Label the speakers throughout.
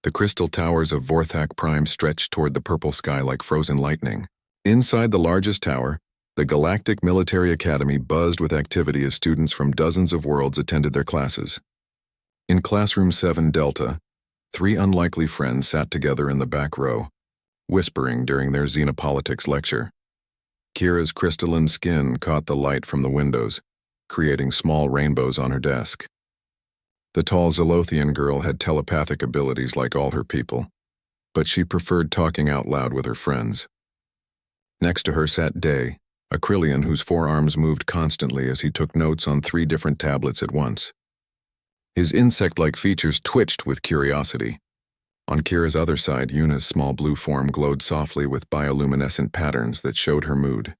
Speaker 1: The crystal towers of Vorthak Prime stretched toward the purple sky like frozen lightning. Inside the largest tower, the Galactic Military Academy buzzed with activity as students from dozens of worlds attended their classes. In Classroom 7 Delta, 3 unlikely friends sat together in the back row, whispering during their xenopolitics lecture. Kira's crystalline skin caught the light from the windows, creating small rainbows on her desk. The tall Zolothian girl had telepathic abilities like all her people, but she preferred talking out loud with her friends. Next to her sat Day, a Krillian whose forearms moved constantly as he took notes on 3 different tablets at once. His insect-like features twitched with curiosity. On Kira's other side, Yuna's small blue form glowed softly with bioluminescent patterns that showed her mood.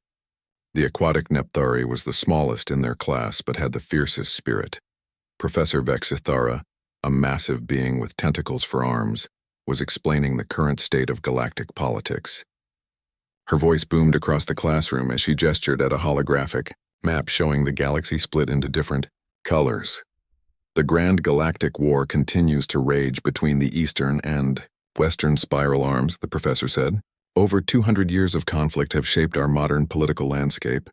Speaker 1: The aquatic Nepthari was the smallest in their class but had the fiercest spirit. Professor Vexithara, a massive being with tentacles for arms, was explaining the current state of galactic politics. Her voice boomed across the classroom as she gestured at a holographic map showing the galaxy split into different colors. The Grand Galactic War continues to rage between the eastern and western spiral arms, the professor said. Over 200 years of conflict have shaped our modern political landscape.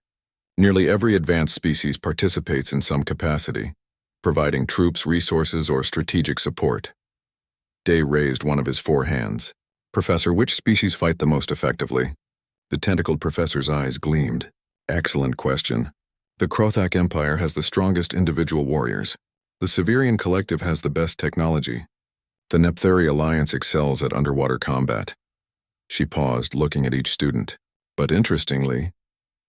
Speaker 1: Nearly every advanced species participates in some capacity, providing troops, resources, or strategic support. Day raised one of his 4 hands. Professor, which species fight the most effectively? The tentacled professor's eyes gleamed. Excellent question. The Krothak Empire has the strongest individual warriors. The Severian Collective has the best technology. The Nepthari Alliance excels at underwater combat. She paused, looking at each student. But interestingly,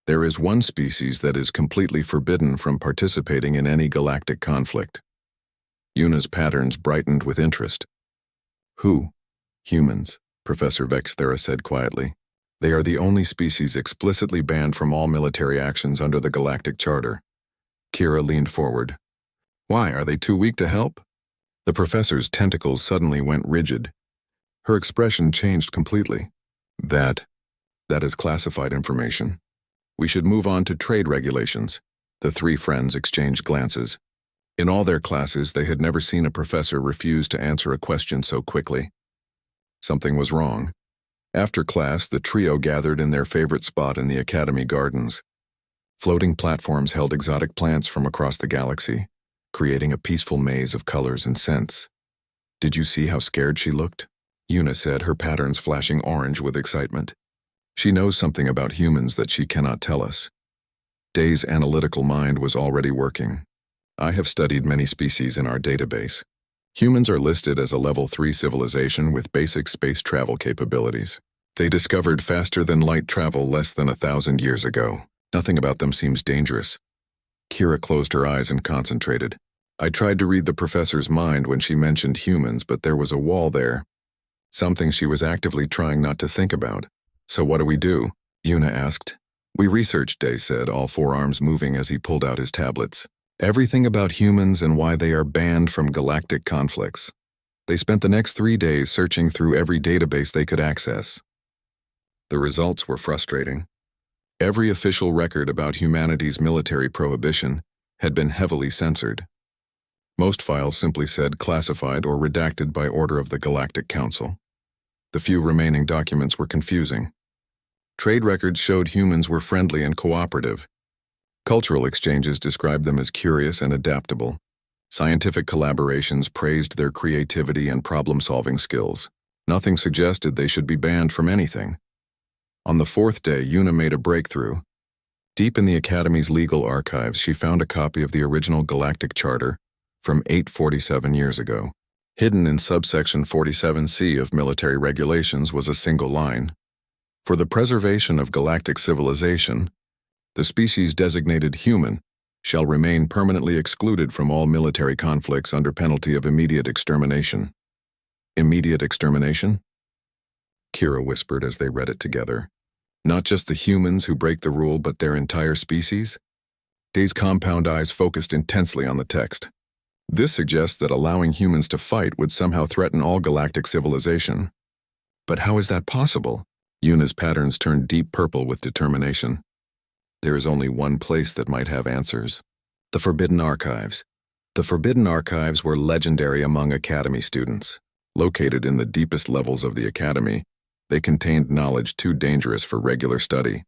Speaker 1: there is one species that is completely forbidden from participating in any galactic conflict. Yuna's patterns brightened with interest. Who? Humans, Professor Vexthera said quietly. They are the only species explicitly banned from all military actions under the Galactic Charter. Kira leaned forward. Why, are they too weak to help? The professor's tentacles suddenly went rigid. Her expression changed completely. That is classified information. We should move on to trade regulations. The 3 friends exchanged glances. In all their classes, they had never seen a professor refuse to answer a question so quickly. Something was wrong. After class, the trio gathered in their favorite spot in the Academy Gardens. Floating platforms held exotic plants from across the galaxy, creating a peaceful maze of colors and scents. Did you see how scared she looked? Yuna said, her patterns flashing orange with excitement. She knows something about humans that she cannot tell us. Day's analytical mind was already working. I have studied many species in our database. Humans are listed as a level 3 civilization with basic space travel capabilities. They discovered faster than light travel less than 1,000 years ago. Nothing about them seems dangerous. Kira closed her eyes and concentrated. I tried to read the professor's mind when she mentioned humans, but there was a wall there. Something she was actively trying not to think about. So what do we do? Yuna asked. We researched, Day said, all 4 arms moving as he pulled out his tablets. Everything about humans and why they are banned from galactic conflicts. They spent the next 3 days searching through every database they could access. The results were frustrating. Every official record about humanity's military prohibition had been heavily censored. Most files simply said classified or redacted by order of the Galactic Council. The few remaining documents were confusing. Trade records showed humans were friendly and cooperative. Cultural exchanges described them as curious and adaptable. Scientific collaborations praised their creativity and problem-solving skills. Nothing suggested they should be banned from anything. On the 4th day, Yuna made a breakthrough. Deep in the Academy's legal archives, she found a copy of the original Galactic Charter from 847 years ago. Hidden in subsection 47C of military regulations was a single line. For the preservation of galactic civilization, the species designated human shall remain permanently excluded from all military conflicts under penalty of immediate extermination. Immediate extermination? Kira whispered as they read it together. Not just the humans who break the rule, but their entire species? Day's compound eyes focused intensely on the text. This suggests that allowing humans to fight would somehow threaten all galactic civilization. But how is that possible? Yuna's patterns turned deep purple with determination. There is only one place that might have answers. The Forbidden Archives. The Forbidden Archives were legendary among Academy students. Located in the deepest levels of the academy, they contained knowledge too dangerous for regular study.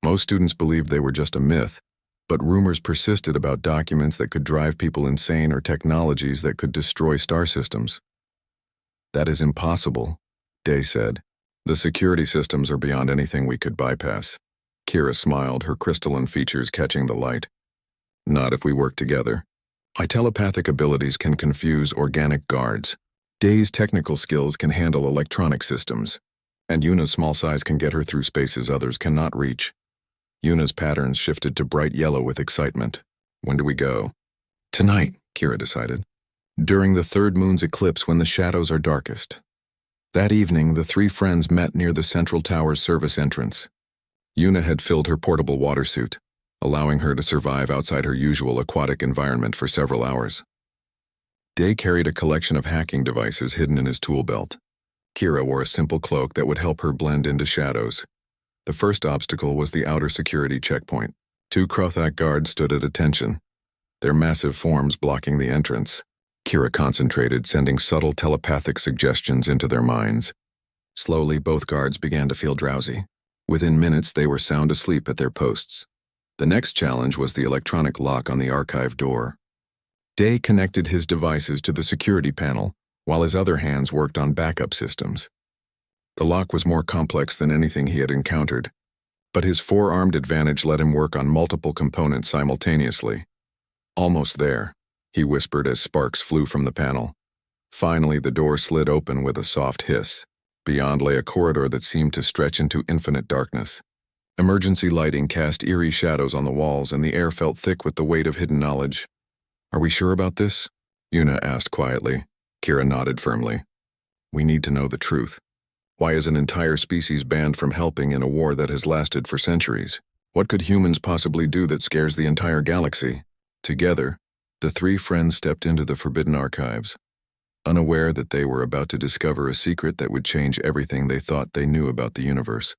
Speaker 1: Most students believed they were just a myth, but rumors persisted about documents that could drive people insane or technologies that could destroy star systems. "That is impossible," Day said. "The security systems are beyond anything we could bypass." Kira smiled, her crystalline features catching the light. "Not if we work together. My telepathic abilities can confuse organic guards. Day's technical skills can handle electronic systems, and Yuna's small size can get her through spaces others cannot reach." Yuna's patterns shifted to bright yellow with excitement. "When do we go?" "Tonight," Kira decided. "During the third moon's eclipse when the shadows are darkest." That evening, the three friends met near the central tower's service entrance. Yuna had filled her portable water suit, allowing her to survive outside her usual aquatic environment for several hours. Day carried a collection of hacking devices hidden in his tool belt. Kira wore a simple cloak that would help her blend into shadows. The first obstacle was the outer security checkpoint. Two Krothak guards stood at attention, their massive forms blocking the entrance. Kira concentrated, sending subtle telepathic suggestions into their minds. Slowly, both guards began to feel drowsy. Within minutes, they were sound asleep at their posts. The next challenge was the electronic lock on the archive door. Day connected his devices to the security panel, while his other hands worked on backup systems. The lock was more complex than anything he had encountered, but his four-armed advantage let him work on multiple components simultaneously. "Almost there," he whispered as sparks flew from the panel. Finally, the door slid open with a soft hiss. Beyond lay a corridor that seemed to stretch into infinite darkness. Emergency lighting cast eerie shadows on the walls, and the air felt thick with the weight of hidden knowledge. "Are we sure about this?" Yuna asked quietly. Kira nodded firmly. "We need to know the truth. Why is an entire species banned from helping in a war that has lasted for centuries? What could humans possibly do that scares the entire galaxy?" Together, the three friends stepped into the forbidden archives, unaware that they were about to discover a secret that would change everything they thought they knew about the universe.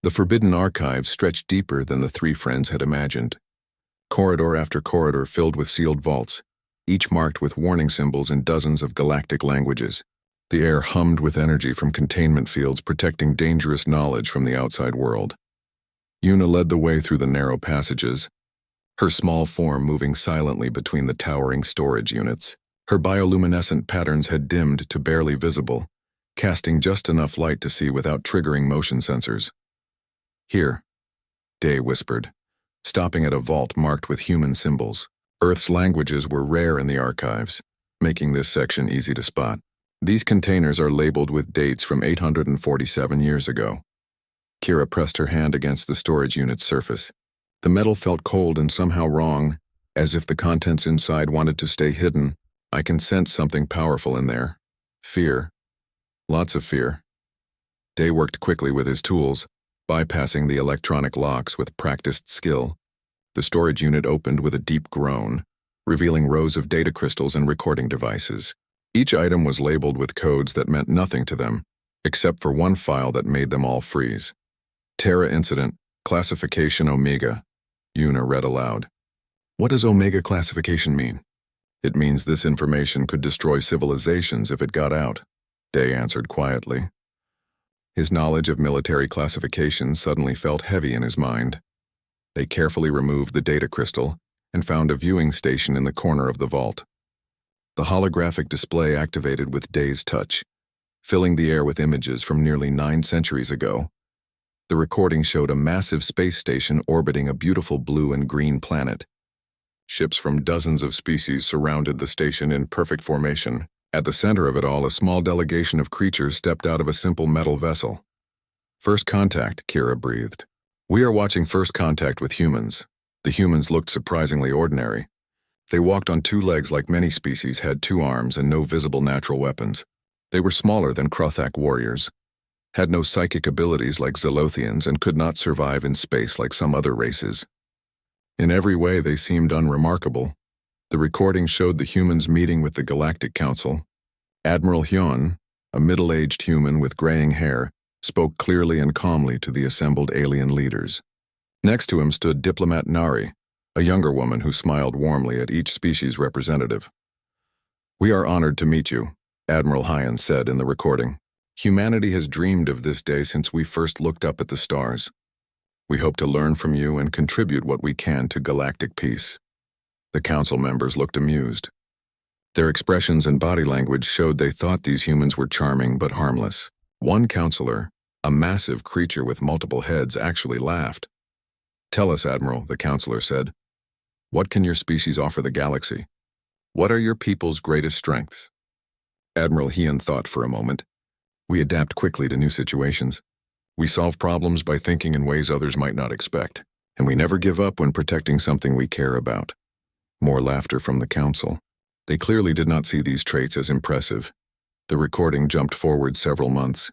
Speaker 1: The forbidden archives stretched deeper than the three friends had imagined. Corridor after corridor filled with sealed vaults, each marked with warning symbols in dozens of galactic languages. The air hummed with energy from containment fields protecting dangerous knowledge from the outside world. Yuna led the way through the narrow passages, her small form moving silently between the towering storage units. Her bioluminescent patterns had dimmed to barely visible, casting just enough light to see without triggering motion sensors. "Here," Day whispered, stopping at a vault marked with human symbols. Earth's languages were rare in the archives, making this section easy to spot. These containers are labeled with dates from 847 years ago. Kira pressed her hand against the storage unit's surface. The metal felt cold and somehow wrong, as if the contents inside wanted to stay hidden. "I can sense something powerful in there. Fear. Lots of fear." Day worked quickly with his tools, bypassing the electronic locks with practiced skill. The storage unit opened with a deep groan, revealing rows of data crystals and recording devices. Each item was labeled with codes that meant nothing to them, except for one file that made them all freeze. "Terra Incident, Classification Omega," Yuna read aloud. "What does Omega classification mean?" "It means this information could destroy civilizations if it got out," Day answered quietly. His knowledge of military classifications suddenly felt heavy in his mind. They carefully removed the data crystal and found a viewing station in the corner of the vault. The holographic display activated with Day's touch, filling the air with images from nearly 9 centuries ago. The recording showed a massive space station orbiting a beautiful blue and green planet. Ships from dozens of species surrounded the station in perfect formation. At the center of it all, a small delegation of creatures stepped out of a simple metal vessel. "First contact," Kira breathed. "We are watching first contact with humans." The humans looked surprisingly ordinary. They walked on 2 legs like many species, had 2 arms, and no visible natural weapons. They were smaller than Krothak warriors, had no psychic abilities like Zolothians, and could not survive in space like some other races. In every way, they seemed unremarkable. The recording showed the humans meeting with the Galactic Council. Admiral Hyun, a middle-aged human with graying hair, spoke clearly and calmly to the assembled alien leaders. Next to him stood Diplomat Nari, a younger woman who smiled warmly at each species representative. "We are honored to meet you. Admiral Hyan said in the recording. Humanity has dreamed of this day since we first looked up at the stars. We hope to learn from you and contribute what we can to galactic peace. The council members looked amused. Their expressions and body language showed they thought these humans were charming but harmless. One counselor, a massive creature with multiple heads, actually laughed. Tell us, Admiral, the counselor said. What can your species offer the galaxy? What are your people's greatest strengths? Admiral Hyan thought for a moment. We adapt quickly to new situations. We solve problems by thinking in ways others might not expect, and we never give up when protecting something we care about. More laughter from the council. They clearly did not see these traits as impressive. The recording jumped forward several months.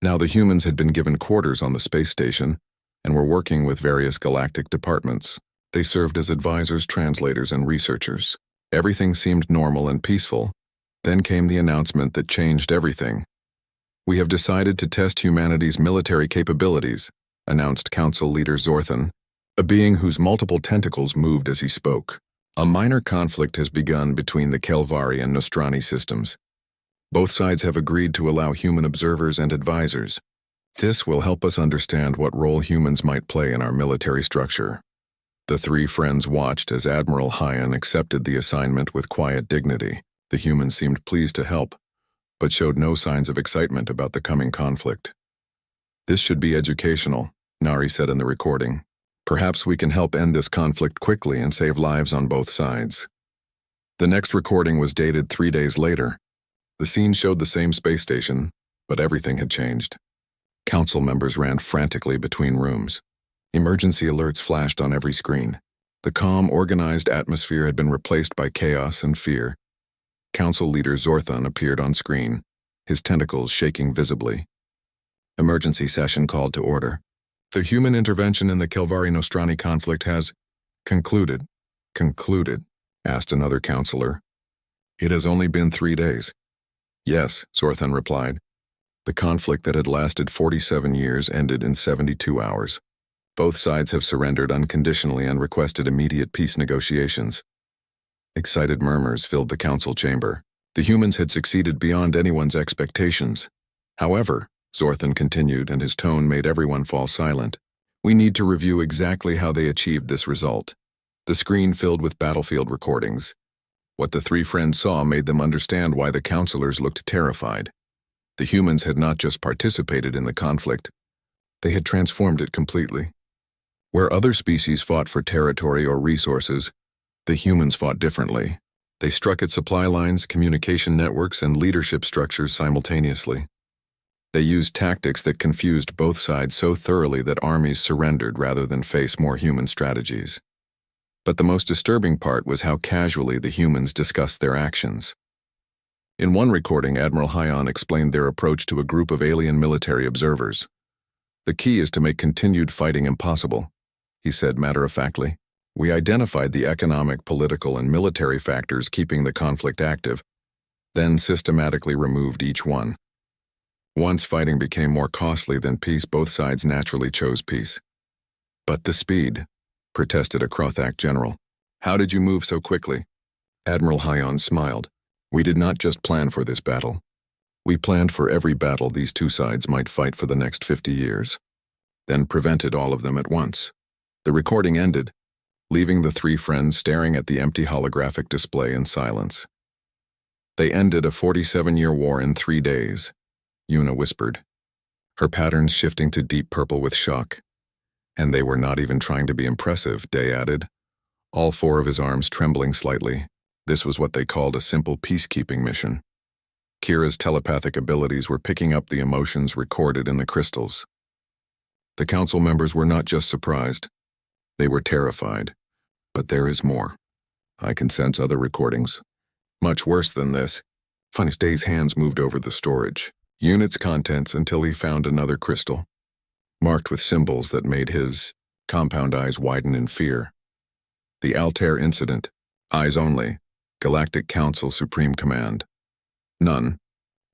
Speaker 1: Now the humans had been given quarters on the space station and were working with various galactic departments. They served as advisors, translators, and researchers. Everything seemed normal and peaceful. Then came the announcement that changed everything. We have decided to test humanity's military capabilities, announced Council Leader Zorthan, a being whose multiple tentacles moved as he spoke. A minor conflict has begun between the Kelvari and Nostrani systems. Both sides have agreed to allow human observers and advisors. This will help us understand what role humans might play in our military structure. The three friends watched as Admiral Hyan accepted the assignment with quiet dignity. The humans seemed pleased to help, but showed no signs of excitement about the coming conflict. This should be educational, Nari said in the recording. Perhaps we can help end this conflict quickly and save lives on both sides. The next recording was dated 3 days later. The scene showed the same space station, but everything had changed. Council members ran frantically between rooms. Emergency alerts flashed on every screen. The calm, organized atmosphere had been replaced by chaos and fear. Council Leader Zorthan appeared on screen, his tentacles shaking visibly. Emergency session called to order. The human intervention in the Kelvari-Nostrani conflict has concluded, asked another counselor. It has only been 3 days. Yes, Zorthan replied. The conflict that had lasted 47 years ended in 72 hours. Both sides have surrendered unconditionally and requested immediate peace negotiations. Excited murmurs filled the council chamber. The humans had succeeded beyond anyone's expectations. However, Zorthan continued, and his tone made everyone fall silent. We need to review exactly how they achieved this result. The screen filled with battlefield recordings. What the three friends saw made them understand why the counselors looked terrified. The humans had not just participated in the conflict, they had transformed it completely. Where other species fought for territory or resources, the humans fought differently. They struck at supply lines, communication networks, and leadership structures simultaneously. They used tactics that confused both sides so thoroughly that armies surrendered rather than face more human strategies. But the most disturbing part was how casually the humans discussed their actions. In one recording, Admiral Hyan explained their approach to a group of alien military observers. The key is to make continued fighting impossible, he said matter-of-factly. We identified the economic, political, and military factors keeping the conflict active, then systematically removed each one. Once fighting became more costly than peace, both sides naturally chose peace. But the speed, protested a Krothak general. How did you move so quickly? Admiral Hyan smiled. We did not just plan for this battle. We planned for every battle these two sides might fight for the next 50 years, then prevented all of them at once. The recording ended, leaving the three friends staring at the empty holographic display in silence. They ended a 47-year war in 3 days, Yuna whispered, her patterns shifting to deep purple with shock. And they were not even trying to be impressive, Day added, all 4 of his arms trembling slightly. This was what they called a simple peacekeeping mission. Kira's telepathic abilities were picking up the emotions recorded in the crystals. The council members were not just surprised. They were terrified. But there is more. I can sense other recordings. Much worse than this. Day's hands moved over the storage unit's contents until he found another crystal, marked with symbols that made his compound eyes widen in fear. The Altair Incident. Eyes only. Galactic Council Supreme Command. None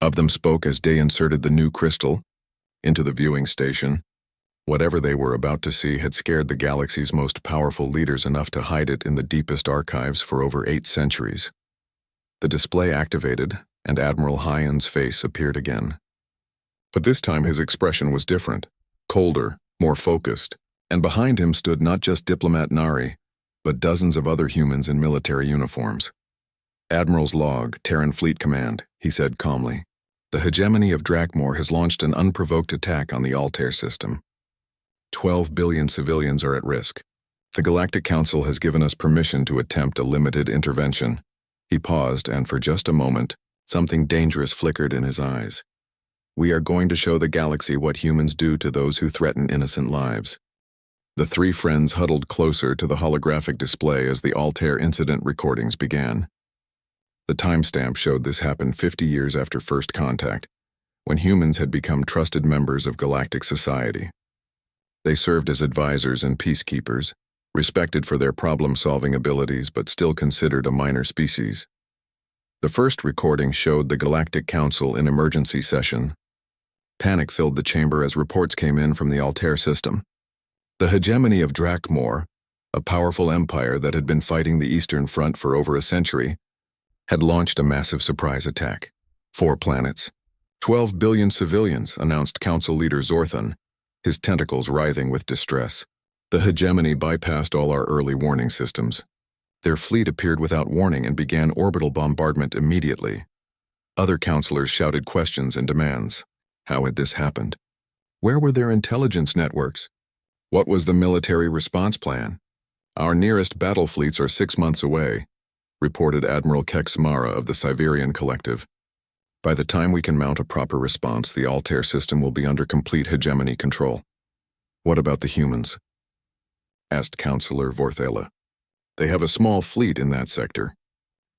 Speaker 1: of them spoke as Day inserted the new crystal into the viewing station. Whatever they were about to see had scared the galaxy's most powerful leaders enough to hide it in the deepest archives for over 8 centuries. The display activated, and Admiral Hyan's face appeared again. But this time his expression was different, colder, more focused, and behind him stood not just diplomat Nari, but dozens of other humans in military uniforms. "Admiral's log, Terran Fleet Command," he said calmly. "The hegemony of Drakmor has launched an unprovoked attack on the Altair system. 12 billion civilians are at risk. The Galactic Council has given us permission to attempt a limited intervention." He paused, and for just a moment, something dangerous flickered in his eyes. "We are going to show the galaxy what humans do to those who threaten innocent lives." The three friends huddled closer to the holographic display as the Altair incident recordings began. The timestamp showed this happened 50 years after first contact, when humans had become trusted members of galactic society. They served as advisors and peacekeepers, respected for their problem-solving abilities but still considered a minor species. The first recording showed the Galactic Council in emergency session. Panic filled the chamber as reports came in from the Altair system. The hegemony of Drakmor, a powerful empire that had been fighting the Eastern Front for over a century, had launched a massive surprise attack. 4 planets. 12 billion civilians, announced Council Leader Zorthan, his tentacles writhing with distress. The hegemony bypassed all our early warning systems. Their fleet appeared without warning and began orbital bombardment immediately. Other counselors shouted questions and demands. How had this happened? Where were their intelligence networks? What was the military response plan? "Our nearest battle fleets are 6 months away," reported Admiral Keksmara of the Siberian Collective. "By the time we can mount a proper response, the Altair system will be under complete hegemony control." "What about the humans?" asked Counselor Vorthela. "They have a small fleet in that sector.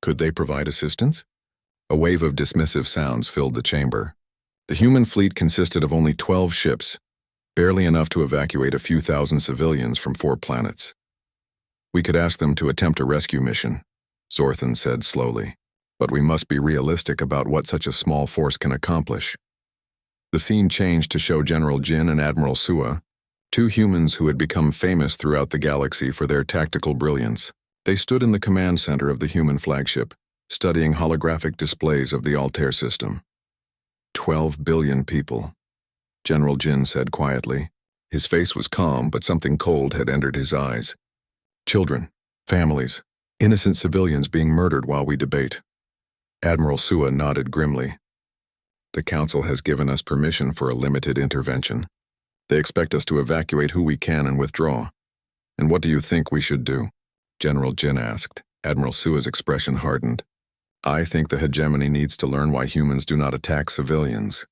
Speaker 1: Could they provide assistance?" A wave of dismissive sounds filled the chamber. The human fleet consisted of only 12 ships, barely enough to evacuate a few thousand civilians from 4 planets. "We could ask them to attempt a rescue mission," Zorthan said slowly. "But we must be realistic about what such a small force can accomplish." The scene changed to show General Jin and Admiral Sua, 2 humans who had become famous throughout the galaxy for their tactical brilliance. They stood in the command center of the human flagship, studying holographic displays of the Altair system. 12 billion people, General Jin said quietly. His face was calm, but something cold had entered his eyes. "Children, families, innocent civilians being murdered while we debate." Admiral Sua nodded grimly. "The Council has given us permission for a limited intervention. They expect us to evacuate who we can and withdraw. And what do you think we should do?" General Jin asked. Admiral Sua's expression hardened. "I think the hegemony needs to learn why humans do not attack civilians."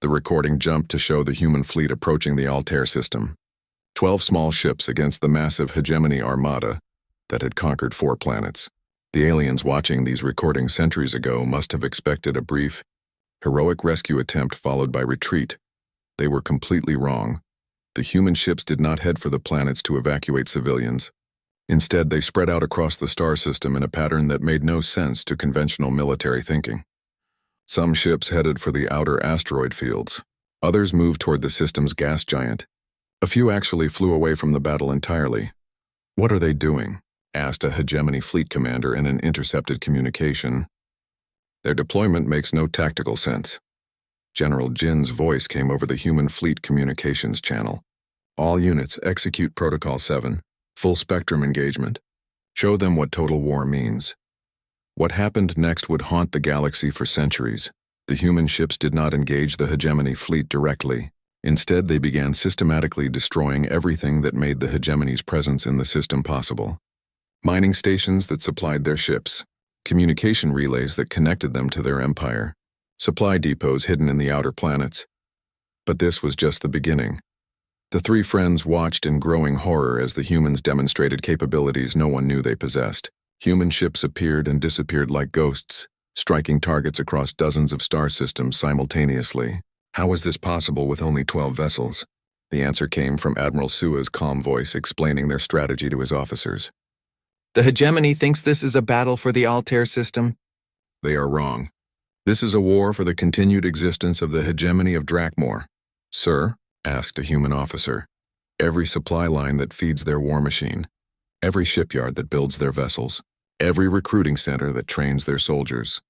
Speaker 1: The recording jumped to show the human fleet approaching the Altair system. 12 small ships against the massive hegemony armada that had conquered 4 planets. The aliens watching these recordings centuries ago must have expected a brief, heroic rescue attempt followed by retreat. They were completely wrong. The human ships did not head for the planets to evacuate civilians. Instead, they spread out across the star system in a pattern that made no sense to conventional military thinking. Some ships headed for the outer asteroid fields. Others moved toward the system's gas giant. A few actually flew away from the battle entirely. "What are they doing?" asked a hegemony fleet commander in an intercepted communication. "Their deployment makes no tactical sense." General Jin's voice came over the human fleet communications channel. "All units execute Protocol 7, full spectrum engagement. Show them what total war means." What happened next would haunt the galaxy for centuries. The human ships did not engage the hegemony fleet directly. Instead, they began systematically destroying everything that made the hegemony's presence in the system possible. Mining stations that supplied their ships, communication relays that connected them to their empire, supply depots hidden in the outer planets. But this was just the beginning. The 3 friends watched in growing horror as the humans demonstrated capabilities no one knew they possessed. Human ships appeared and disappeared like ghosts, striking targets across dozens of star systems simultaneously. How was this possible with only 12 vessels? The answer came from Admiral Sua's calm voice explaining their strategy to his officers.
Speaker 2: "The hegemony thinks this is a battle for the Altair system."
Speaker 1: "They are wrong. This is a war for the continued existence of the hegemony of Drakmor." "Sir?" asked a human officer. "Every supply line that feeds their war machine, every shipyard that builds their vessels, every recruiting center that trains their soldiers."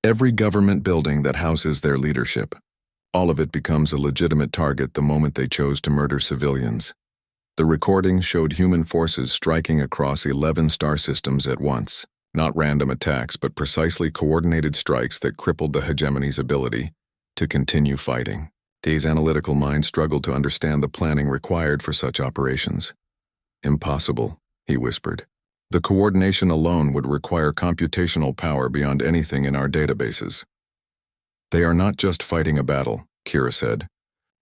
Speaker 1: Every government building that houses their leadership. All of it becomes a legitimate target the moment they chose to murder civilians. The recording showed human forces striking across 11 star systems at once. Not random attacks, but precisely coordinated strikes that crippled the hegemony's ability to continue fighting. Day's analytical mind struggled to understand the planning required for such operations. Impossible, he whispered. The coordination alone would require computational power beyond anything in our databases. They are not just fighting a battle, Kira said,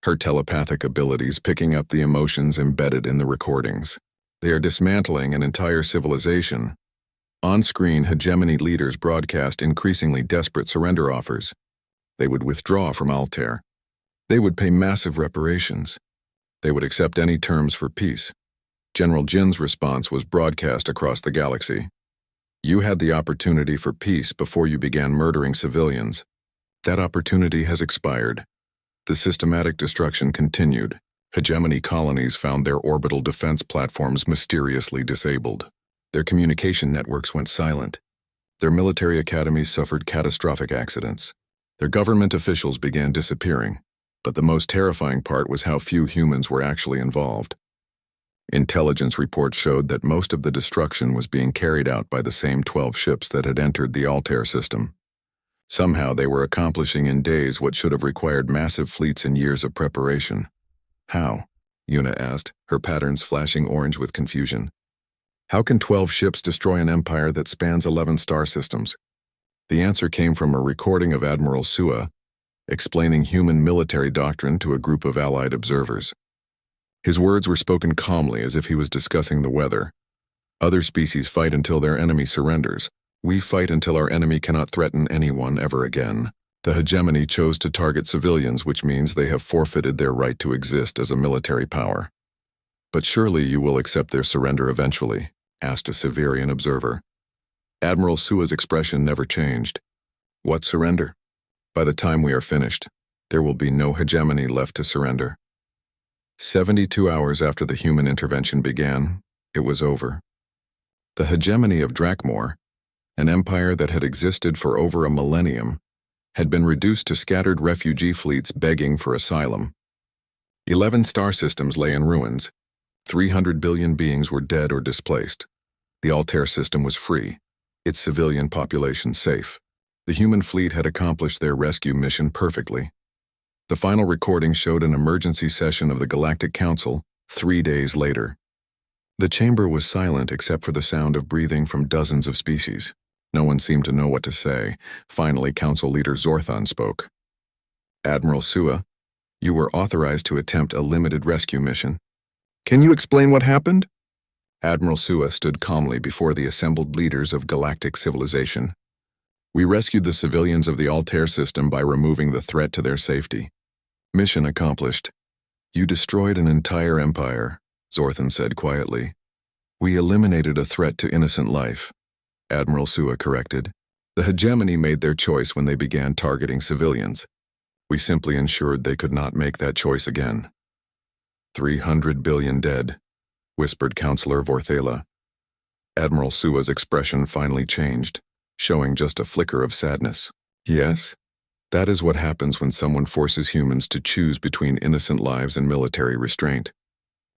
Speaker 1: her telepathic abilities picking up the emotions embedded in the recordings. They are dismantling an entire civilization. On-screen, hegemony leaders broadcast increasingly desperate surrender offers. They would withdraw from Altair. They would pay massive reparations. They would accept any terms for peace. General Jin's response was broadcast across the galaxy. You had the opportunity for peace before you began murdering civilians. That opportunity has expired. The systematic destruction continued. Hegemony colonies found their orbital defense platforms mysteriously disabled. Their communication networks went silent. Their military academies suffered catastrophic accidents. Their government officials began disappearing. But the most terrifying part was how few humans were actually involved. Intelligence reports showed that most of the destruction was being carried out by the same 12 ships that had entered the Altair system. Somehow they were accomplishing in days what should have required massive fleets and years of preparation. How? Yuna asked, her patterns flashing orange with confusion. How can 12 ships destroy an empire that spans 11 star systems? The answer came from a recording of Admiral Sua, explaining human military doctrine to a group of allied observers. His words were spoken calmly as if he was discussing the weather. Other species fight until their enemy surrenders. We fight until our enemy cannot threaten anyone ever again. The hegemony chose to target civilians, which means they have forfeited their right to exist as a military power. But surely you will accept their surrender eventually, asked a Severian observer. Admiral Sua's expression never changed. What surrender? By the time we are finished, there will be no hegemony left to surrender. 72 hours after the human intervention began, it was over. The hegemony of Drakmor, an empire that had existed for over a millennium, had been reduced to scattered refugee fleets begging for asylum. 11 star systems lay in ruins. 300 billion beings were dead or displaced. The Altair system was free, its civilian population safe. The human fleet had accomplished their rescue mission perfectly. The final recording showed an emergency session of the Galactic Council 3 days later. The chamber was silent except for the sound of breathing from dozens of species. No one seemed to know what to say. Finally, Council Leader Zorthon spoke. Admiral Sua, you were authorized to attempt a limited rescue mission. Can you explain what happened? Admiral Sua stood calmly before the assembled leaders of galactic civilization. We rescued the civilians of the Altair system by removing the threat to their safety. Mission accomplished. You destroyed an entire empire, Zorthon said quietly. We eliminated a threat to innocent life, Admiral Sua corrected. The hegemony made their choice when they began targeting civilians. We simply ensured they could not make that choice again. 300 billion dead, whispered Counselor Vorthala. Admiral Sua's expression finally changed, showing just a flicker of sadness. Yes, that is what happens when someone forces humans to choose between innocent lives and military restraint.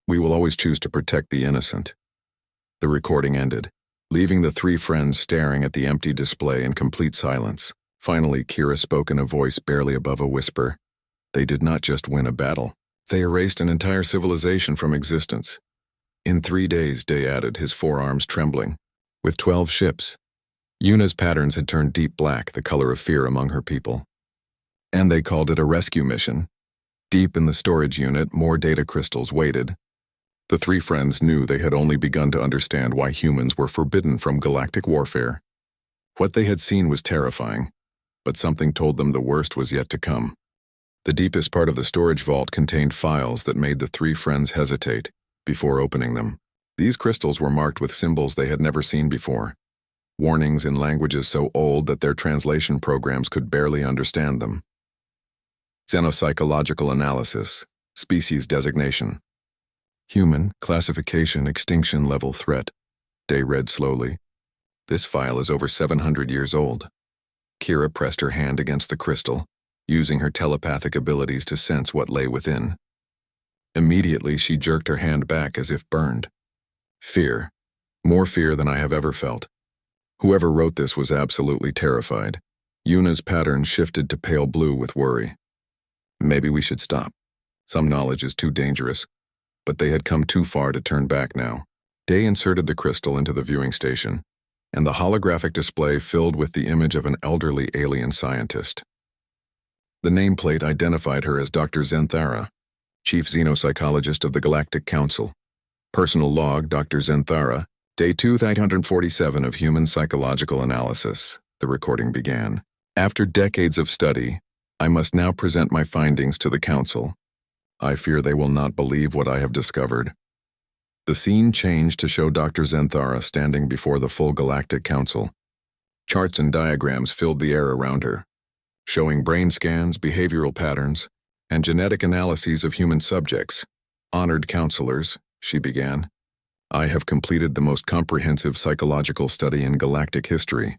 Speaker 1: We will always choose to protect the innocent. The recording ended, leaving the three friends staring at the empty display in complete silence. Finally, Kira spoke in a voice barely above a whisper. They did not just win a battle. They erased an entire civilization from existence. In 3 days, Day added, his forearms trembling. With 12 ships. Yuna's patterns had turned deep black, the color of fear among her people. And they called it a rescue mission. Deep in the storage unit, more data crystals waited. The three friends knew they had only begun to understand why humans were forbidden from galactic warfare. What they had seen was terrifying, but something told them the worst was yet to come. The deepest part of the storage vault contained files that made the three friends hesitate before opening them. These crystals were marked with symbols they had never seen before. Warnings in languages so old that their translation programs could barely understand them. Xenopsychological analysis, species designation. Human, classification, extinction level threat. Day read slowly. This file is over 700 years old. Kira pressed her hand against the crystal, using her telepathic abilities to sense what lay within. Immediately, she jerked her hand back as if burned. Fear. More fear than I have ever felt. Whoever wrote this was absolutely terrified. Yuna's pattern shifted to pale blue with worry. Maybe we should stop. Some knowledge is too dangerous. But they had come too far to turn back now. Day inserted the crystal into the viewing station, and the holographic display filled with the image of an elderly alien scientist. The nameplate identified her as Dr. Zenthara, Chief Xenopsychologist of the Galactic Council. Personal log, Dr. Zenthara, Day 2847 of Human Psychological Analysis. The recording began. After decades of study, I must now present my findings to the Council. I fear they will not believe what I have discovered. The scene changed to show Dr. Zenthara standing before the full Galactic Council. Charts and diagrams filled the air around her, showing brain scans, behavioral patterns, and genetic analyses of human subjects. Honored counselors, she began, I have completed the most comprehensive psychological study in galactic history.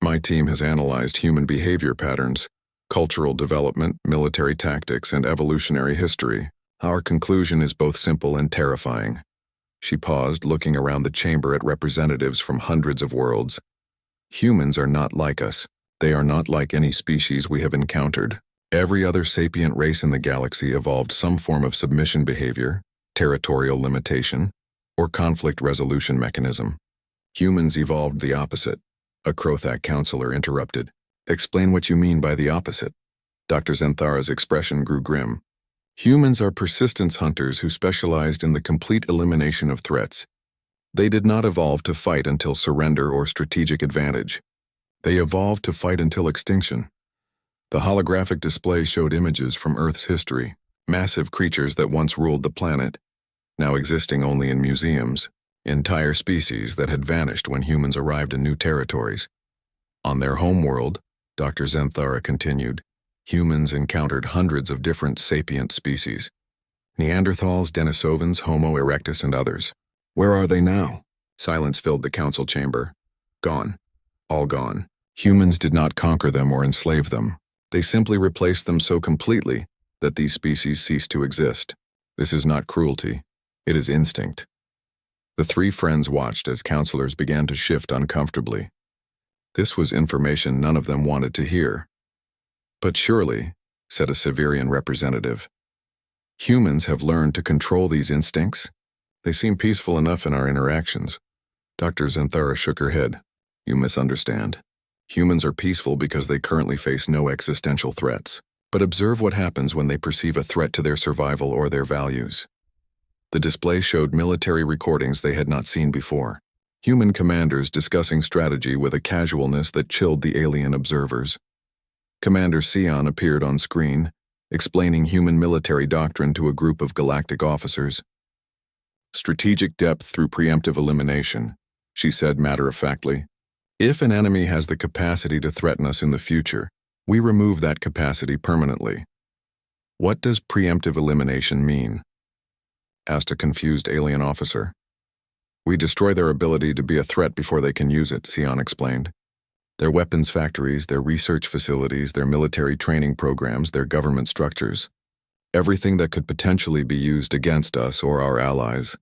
Speaker 1: My team has analyzed human behavior patterns, cultural development, military tactics, and evolutionary history. Our conclusion is both simple and terrifying. She paused, looking around the chamber at representatives from hundreds of worlds. Humans are not like us. They are not like any species we have encountered. Every other sapient race in the galaxy evolved some form of submission behavior, territorial limitation, or conflict resolution mechanism. Humans evolved the opposite. A Krothak counselor interrupted. Explain what you mean by the opposite. Dr. Zenthara's expression grew grim. Humans are persistence hunters who specialized in the complete elimination of threats. They did not evolve to fight until surrender or strategic advantage. They evolved to fight until extinction. The holographic display showed images from Earth's history, massive creatures that once ruled the planet, now existing only in museums, entire species that had vanished when humans arrived in new territories. On their homeworld, Dr. Zenthara continued, humans encountered hundreds of different sapient species. Neanderthals, Denisovans, Homo erectus, and others. Where are they now? Silence filled the council chamber. Gone. All gone. Humans did not conquer them or enslave them. They simply replaced them so completely that these species ceased to exist. This is not cruelty. It is instinct. The three friends watched as counselors began to shift uncomfortably. This was information none of them wanted to hear. But surely, said a Severian representative, humans have learned to control these instincts. They seem peaceful enough in our interactions. Dr. Zenthara shook her head. You misunderstand. Humans are peaceful because they currently face no existential threats. But observe what happens when they perceive a threat to their survival or their values. The display showed military recordings they had not seen before. Human commanders discussing strategy with a casualness that chilled the alien observers. Commander Sion appeared on screen, explaining human military doctrine to a group of galactic officers. Strategic depth through preemptive elimination, she said matter-of-factly. If an enemy has the capacity to threaten us in the future, we remove that capacity permanently. What does preemptive elimination mean? Asked a confused alien officer. We destroy their ability to be a threat before they can use it, Sion explained. Their weapons factories, their research facilities, their military training programs, their government structures. Everything that could potentially be used against us or our allies.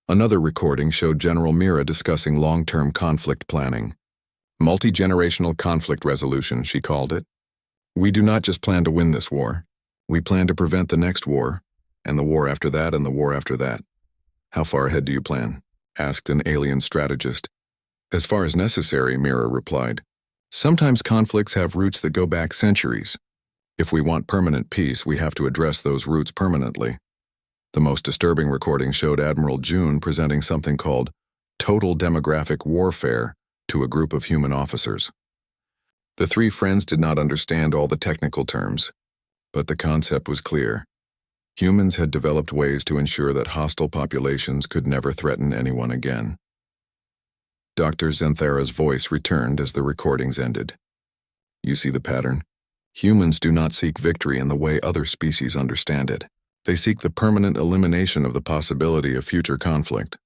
Speaker 1: Another recording showed General Mira discussing long-term conflict planning. Multi-generational conflict resolution, she called it. We do not just plan to win this war. We plan to prevent the next war, and the war after that, and the war after that. How far ahead do you plan? Asked an alien strategist. As far as necessary, Mira replied. Sometimes conflicts have roots that go back centuries. If we want permanent peace, we have to address those roots permanently. The most disturbing recording showed Admiral June presenting something called total demographic warfare to a group of human officers. The three friends did not understand all the technical terms, but the concept was clear. Humans had developed ways to ensure that hostile populations could never threaten anyone again. Dr. Zenthara's voice returned as the recordings ended. You see the pattern? Humans do not seek victory in the way other species understand it. They seek the permanent elimination of the possibility of future conflict.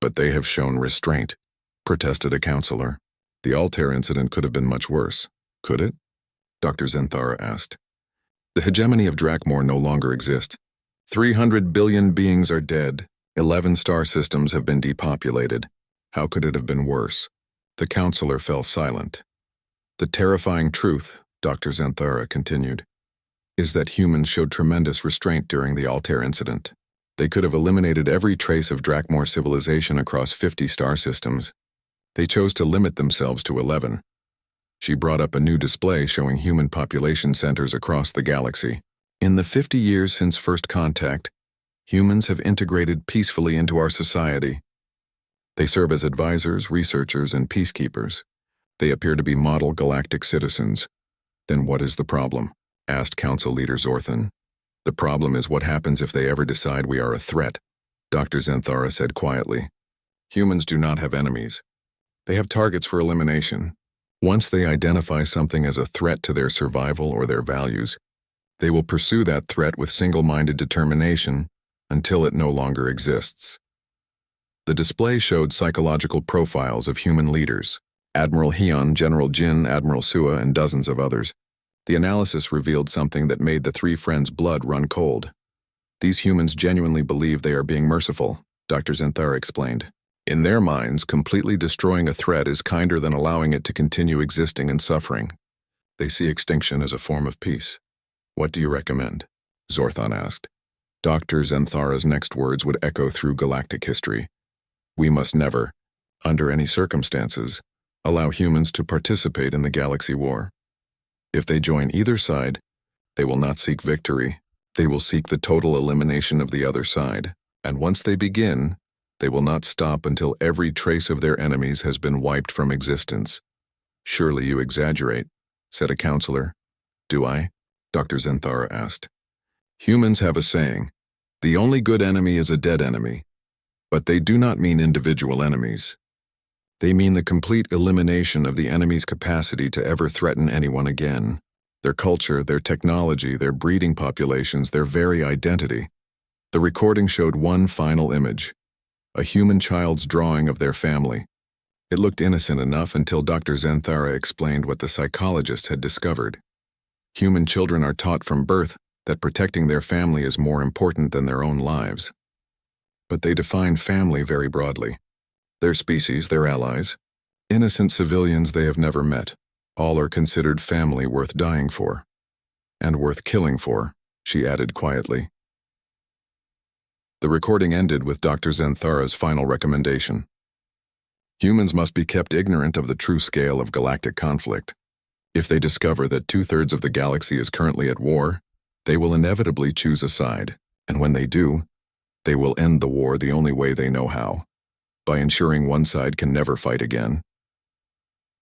Speaker 1: But they have shown restraint, protested a counselor. The Altair incident could have been much worse. Could it? Dr. Zenthara asked. The hegemony of Drakmor no longer exists. 300 billion beings are dead. 11 star systems have been depopulated. How could it have been worse? The counselor fell silent. The terrifying truth, Dr. Zenthara continued, is that humans showed tremendous restraint during the Altair incident. They could have eliminated every trace of Drakmor civilization across 50 star systems. They chose to limit themselves to 11. She brought up a new display showing human population centers across the galaxy. In the 50 years since first contact, humans have integrated peacefully into our society. They serve as advisors, researchers, and peacekeepers. They appear to be model galactic citizens. Then what is the problem? Asked Council Leader Zorthan. The problem is what happens if they ever decide we are a threat, Dr. Zenthara said quietly. Humans do not have enemies. They have targets for elimination. Once they identify something as a threat to their survival or their values, they will pursue that threat with single-minded determination until it no longer exists. The display showed psychological profiles of human leaders: Admiral Hyun, General Jin, Admiral Sua, and dozens of others. The analysis revealed something that made the three friends' blood run cold. These humans genuinely believe they are being merciful, Dr. Zenthara explained. In their minds, completely destroying a threat is kinder than allowing it to continue existing and suffering. They see extinction as a form of peace. What do you recommend? Zorthan asked. Dr. Zenthara's next words would echo through galactic history. We must never, under any circumstances, allow humans to participate in the galaxy war. If they join either side, they will not seek victory. They will seek the total elimination of the other side. And once they begin, they will not stop until every trace of their enemies has been wiped from existence. Surely you exaggerate, said a counselor. Do I? Dr. Zenthara asked. Humans have a saying, the only good enemy is a dead enemy. But they do not mean individual enemies. They mean the complete elimination of the enemy's capacity to ever threaten anyone again. Their culture, their technology, their breeding populations, their very identity. The recording showed one final image. A human child's drawing of their family. It looked innocent enough until Dr. Zenthara explained what the psychologists had discovered. Human children are taught from birth that protecting their family is more important than their own lives. But they define family very broadly. Their species, their allies, innocent civilians they have never met, all are considered family worth dying for. And worth killing for, she added quietly. The recording ended with Dr. Zenthara's final recommendation. Humans must be kept ignorant of the true scale of galactic conflict. If they discover that 2/3 of the galaxy is currently at war, they will inevitably choose a side, and when they do, they will end the war the only way they know how, by ensuring one side can never fight again.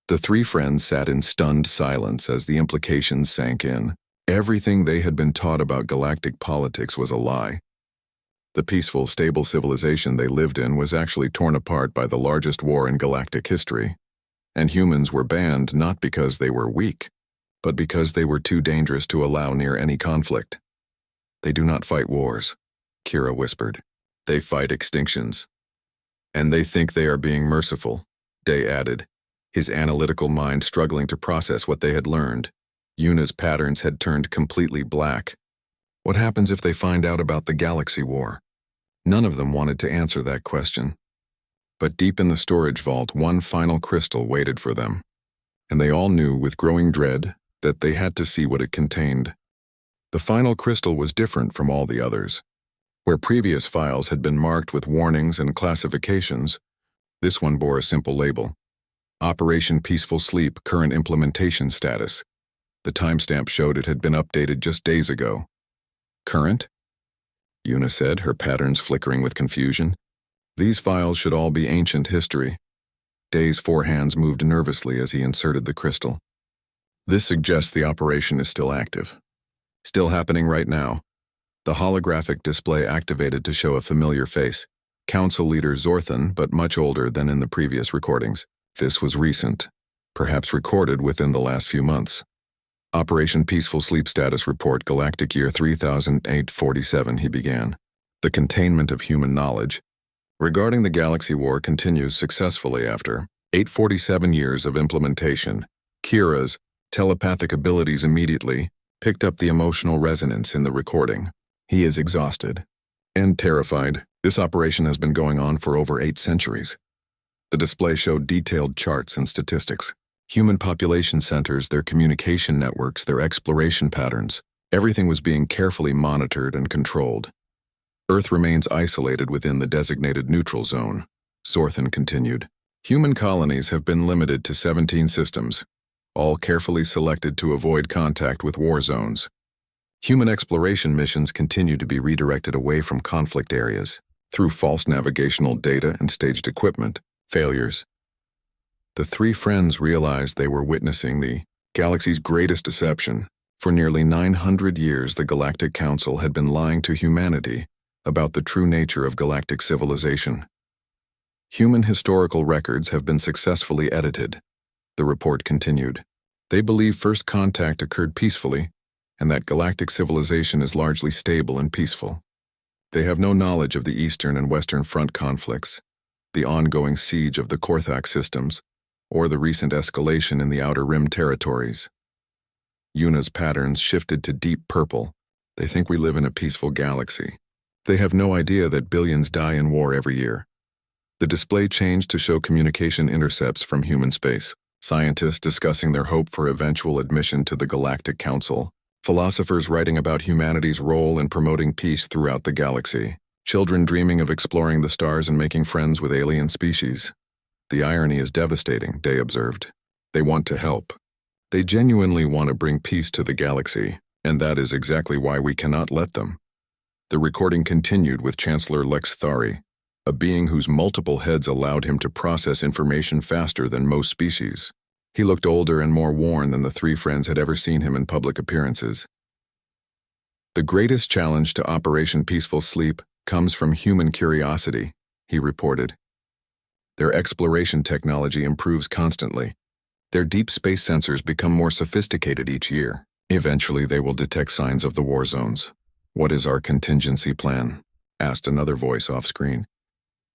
Speaker 1: The three friends sat in stunned silence as the implications sank in. Everything they had been taught about galactic politics was a lie. The peaceful, stable civilization they lived in was actually torn apart by the largest war in galactic history, and humans were banned not because they were weak, but because they were too dangerous to allow near any conflict. They do not fight wars, Kira whispered. They fight extinctions. And they think they are being merciful, Day added, his analytical mind struggling to process what they had learned. Yuna's patterns had turned completely black. What happens if they find out about the galaxy war? None of them wanted to answer that question. But deep in the storage vault, one final crystal waited for them, and they all knew with growing dread that they had to see what it contained. The final crystal was different from all the others. Where previous files had been marked with warnings and classifications, this one bore a simple label. Operation Peaceful Sleep Current Implementation Status. The timestamp showed it had been updated just days ago. Current? Yuna said, her patterns flickering with confusion. These files should all be ancient history. Day's four hands moved nervously as he inserted the crystal. This suggests the operation is still active. Still happening right now. The holographic display activated to show a familiar face. Council Leader Zorthan, but much older than in the previous recordings. This was recent, perhaps recorded within the last few months. Operation Peaceful Sleep Status Report, Galactic Year 3847, he began. The containment of human knowledge regarding the galaxy war continues successfully after 847 years of implementation. Kira's telepathic abilities immediately picked up the emotional resonance in the recording. He is exhausted and terrified. This operation has been going on for over 8 centuries. The display showed detailed charts and statistics. Human population centers, their communication networks, their exploration patterns. Everything was being carefully monitored and controlled. Earth remains isolated within the designated neutral zone. Zorthan continued. Human colonies have been limited to 17 systems, all carefully selected to avoid contact with war zones. Human exploration missions continue to be redirected away from conflict areas through false navigational data and staged equipment failures. The 3 friends realized they were witnessing the galaxy's greatest deception. For nearly 900 years, the Galactic Council had been lying to humanity about the true nature of galactic civilization. Human historical records have been successfully edited. The report continued. They believe first contact occurred peacefully, and that galactic civilization is largely stable and peaceful. They have no knowledge of the Eastern and Western Front conflicts, the ongoing siege of the Korthak systems, or the recent escalation in the Outer Rim territories. Yuna's patterns shifted to deep purple. They think we live in a peaceful galaxy. They have no idea that billions die in war every year. The display changed to show communication intercepts from human space. Scientists discussing their hope for eventual admission to the Galactic Council. Philosophers writing about humanity's role in promoting peace throughout the galaxy. Children dreaming of exploring the stars and making friends with alien species. The irony is devastating, Day observed. They want to help. They genuinely want to bring peace to the galaxy, and that is exactly why we cannot let them. The recording continued with Chancellor Lex Thari, a being whose multiple heads allowed him to process information faster than most species. He looked older and more worn than the 3 friends had ever seen him in public appearances. The greatest challenge to Operation Peaceful Sleep comes from human curiosity, he reported. Their exploration technology improves constantly. Their deep space sensors become more sophisticated each year. Eventually, they will detect signs of the war zones. What is our contingency plan? Asked another voice off-screen.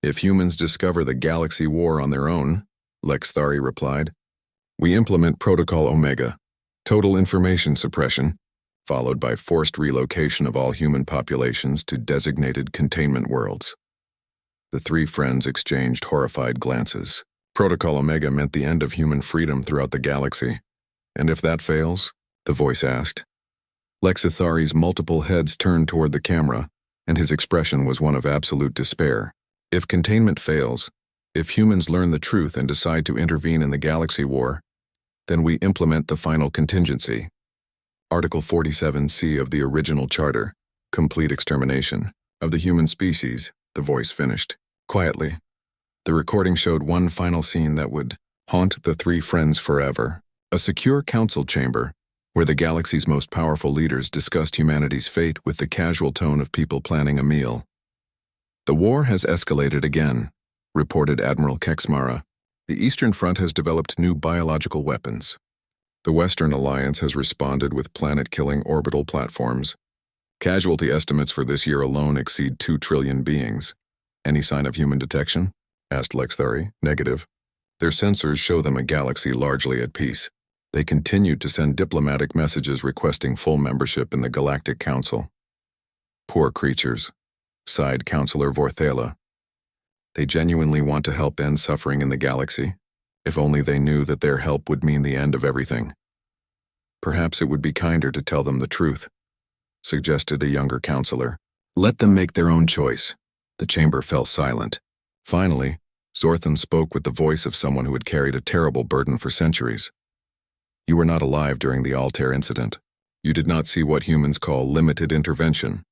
Speaker 1: If humans discover the galaxy war on their own, Lex Thari replied, we implement Protocol Omega, total information suppression, followed by forced relocation of all human populations to designated containment worlds. The 3 friends exchanged horrified glances. Protocol Omega meant the end of human freedom throughout the galaxy. And if that fails? The voice asked. Lex Thari's multiple heads turned toward the camera, and his expression was one of absolute despair. If containment fails, if humans learn the truth and decide to intervene in the galaxy war, then we implement the final contingency. Article 47C of the original charter, complete extermination of the human species, the voice finished. Quietly, the recording showed one final scene that would haunt the 3 friends forever. A secure council chamber, where the galaxy's most powerful leaders discussed humanity's fate with the casual tone of people planning a meal. The war has escalated again, reported Admiral Kexmara. The Eastern Front has developed new biological weapons. The Western Alliance has responded with planet-killing orbital platforms. Casualty estimates for this year alone exceed 2 trillion beings. Any sign of human detection? Asked Lex Thari. Negative. Their sensors show them a galaxy largely at peace. They continued to send diplomatic messages requesting full membership in the Galactic Council. Poor creatures, sighed Counselor Vorthala. They genuinely want to help end suffering in the galaxy. If only they knew that their help would mean the end of everything. Perhaps it would be kinder to tell them the truth, suggested a younger counselor. Let them make their own choice. The chamber fell silent. Finally, Zorthan spoke with the voice of someone who had carried a terrible burden for centuries. You were not alive during the Altair incident. You did not see what humans call limited intervention.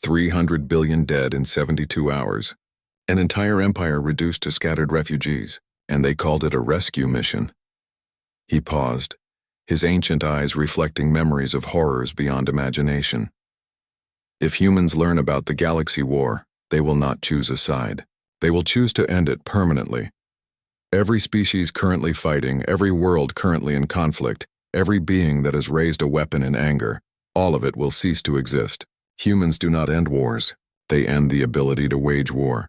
Speaker 1: 300 billion dead in 72 hours. An entire empire reduced to scattered refugees, and they called it a rescue mission. He paused, his ancient eyes reflecting memories of horrors beyond imagination. If humans learn about the galaxy war, they will not choose a side. They will choose to end it permanently. Every species currently fighting, every world currently in conflict, every being that has raised a weapon in anger, all of it will cease to exist. Humans do not end wars. They end the ability to wage war.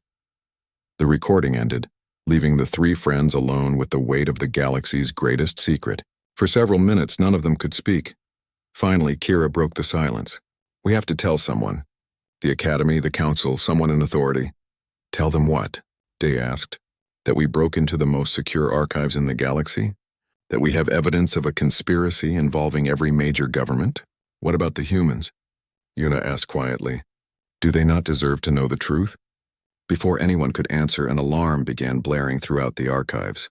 Speaker 1: The recording ended, leaving the three friends alone with the weight of the galaxy's greatest secret. For several minutes, none of them could speak. Finally, Kira broke the silence. "We have to tell someone. The Academy, the Council, someone in authority." "Tell them what?" Day asked. "That we broke into the most secure archives in the galaxy? That we have evidence of a conspiracy involving every major government? What about the humans?" Yuna asked quietly. "Do they not deserve to know the truth?" Before anyone could answer, an alarm began blaring throughout the archives.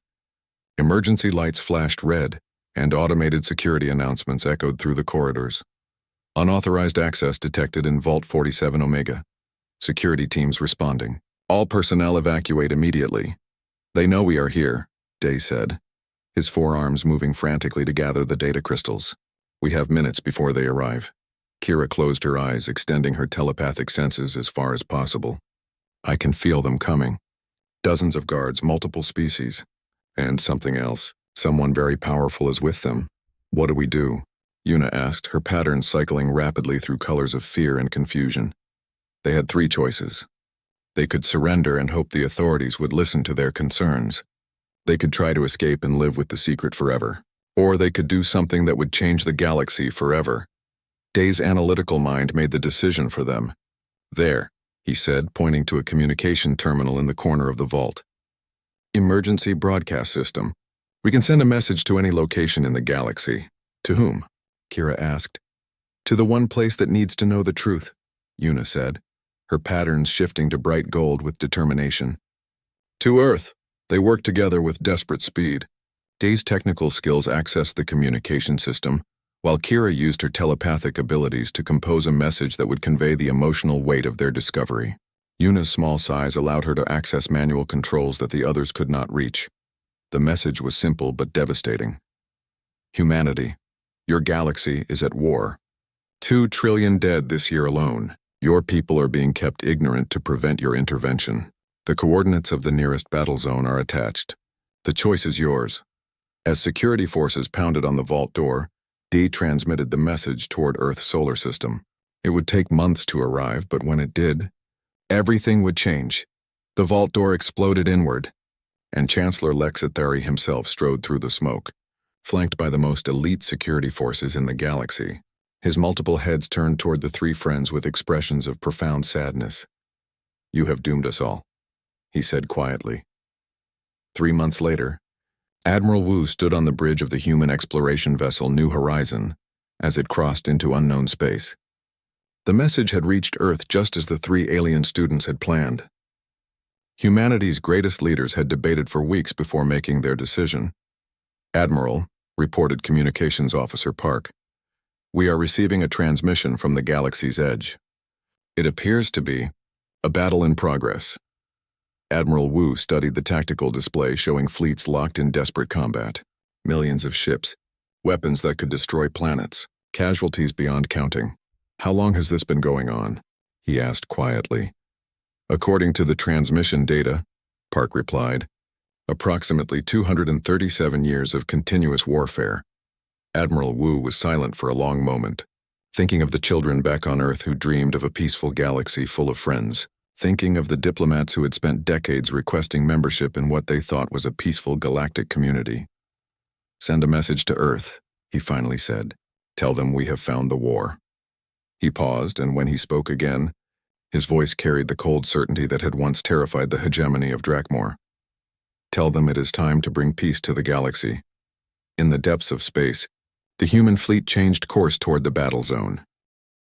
Speaker 1: Emergency lights flashed red, and automated security announcements echoed through the corridors. "Unauthorized access detected in Vault 47 Omega. Security teams responding. All personnel evacuate immediately." "They know we are here," Day said, his forearms moving frantically to gather the data crystals. "We have minutes before they arrive." Kira closed her eyes, extending her telepathic senses as far as possible. "I can feel them coming. Dozens of guards, multiple species. And something else. Someone very powerful is with them. What do we do?" Yuna asked, her patterns cycling rapidly through colors of fear and confusion. They had three choices. They could surrender and hope the authorities would listen to their concerns. They could try to escape and live with the secret forever. Or they could do something that would change the galaxy forever. Day's analytical mind made the decision for them. "There," he said, pointing to a communication terminal in the corner of the vault. "Emergency broadcast system. We can send a message to any location in the galaxy." "To whom?" Kira asked. "To the one place that needs to know the truth," Yuna said, her patterns shifting to bright gold with determination. "To Earth." They worked together with desperate speed. Day's technical skills accessed the communication system, while Kira used her telepathic abilities to compose a message that would convey the emotional weight of their discovery. Yuna's small size allowed her to access manual controls that the others could not reach. The message was simple but devastating. "Humanity, your galaxy is at war. 2 trillion dead this year alone. Your people are being kept ignorant to prevent your intervention. The coordinates of the nearest battle zone are attached. The choice is yours." As security forces pounded on the vault door, D transmitted the message toward Earth's solar system. It would take months to arrive, but when it did, everything would change. The vault door exploded inward, and Chancellor Lexithari himself strode through the smoke, flanked by the most elite security forces in the galaxy. His multiple heads turned toward the three friends with expressions of profound sadness. "You have doomed us all," he said quietly. 3 months later, Admiral Wu stood on the bridge of the human exploration vessel New Horizon as it crossed into unknown space. The message had reached Earth just as the 3 alien students had planned. Humanity's greatest leaders had debated for weeks before making their decision. "Admiral," reported Communications Officer Park, "we are receiving a transmission from the galaxy's edge. It appears to be a battle in progress." Admiral Wu studied the tactical display showing fleets locked in desperate combat. Millions of ships, weapons that could destroy planets, casualties beyond counting. "How long has this been going on?" he asked quietly. "According to the transmission data," Park replied, "approximately 237 years of continuous warfare." Admiral Wu was silent for a long moment, thinking of the children back on Earth who dreamed of a peaceful galaxy full of friends. Thinking of the diplomats who had spent decades requesting membership in what they thought was a peaceful galactic community. "Send a message to Earth," he finally said. "Tell them we have found the war." He paused, and when he spoke again, his voice carried the cold certainty that had once terrified the hegemony of Drakmor. "Tell them it is time to bring peace to the galaxy." In the depths of space, the human fleet changed course toward the battle zone.